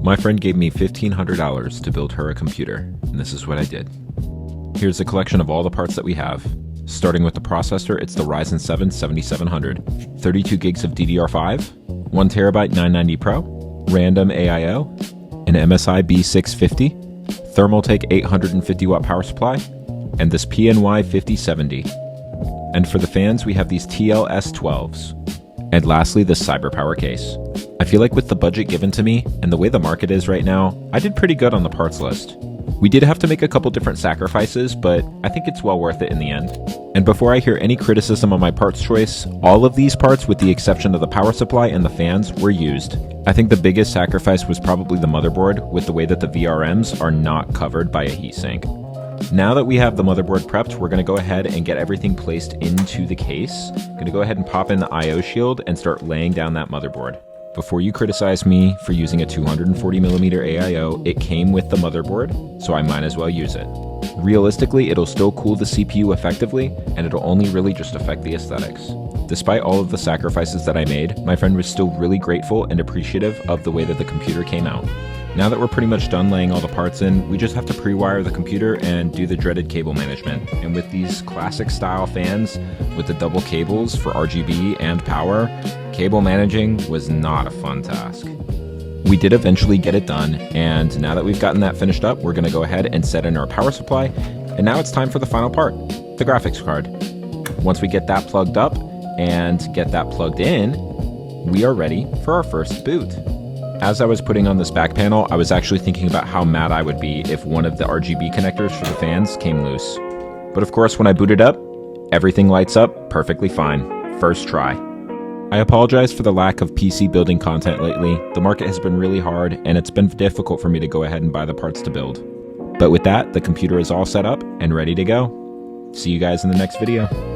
My friend gave me $1,500 to build her a computer, and this is what I did. Here's a collection of all the parts that we have. Starting with the processor, it's the Ryzen 7 7700, 32 gigs of DDR5, 1 terabyte 990 Pro, random AIO, an MSI B650, Thermaltake 850 watt power supply, and this PNY 5070. And for the fans, we have these TLS12s. And lastly, the CyberPower case. I feel like with the budget given to me, and the way the market is right now, I did pretty good on the parts list. We did have to make a couple different sacrifices, but I think it's well worth it in the end. And before I hear any criticism on my parts choice, all of these parts, with the exception of the power supply and the fans, were used. I think the biggest sacrifice was probably the motherboard, with the way that the VRMs are not covered by a heatsink. Now that we have the motherboard prepped, we're going to go ahead and get everything placed into the case. Going to go ahead and pop in the IO shield and start laying down that motherboard. Before you criticize me for using a 240mm AIO, it came with the motherboard, so I might as well use it. Realistically, it'll still cool the CPU effectively, and it'll only really just affect the aesthetics. Despite all of the sacrifices that I made, my friend was still really grateful and appreciative of the way that the computer came out. Now that we're pretty much done laying all the parts in, we just have to pre-wire the computer and do the dreaded cable management. And with these classic style fans with the double cables for RGB and power, cable managing was not a fun task. We did eventually get it done, and now that we've gotten that finished up, we're going to go ahead and set in our power supply, and now it's time for the final part, the graphics card. Once we get that plugged up and get that plugged in, we are ready for our first boot. As I was putting on this back panel, I was actually thinking about how mad I would be if one of the RGB connectors for the fans came loose. But of course, when I boot it up, everything lights up perfectly fine. First try. I apologize for the lack of PC building content lately. The market has been really hard, and it's been difficult for me to go ahead and buy the parts to build. But with that, the computer is all set up and ready to go. See you guys in the next video.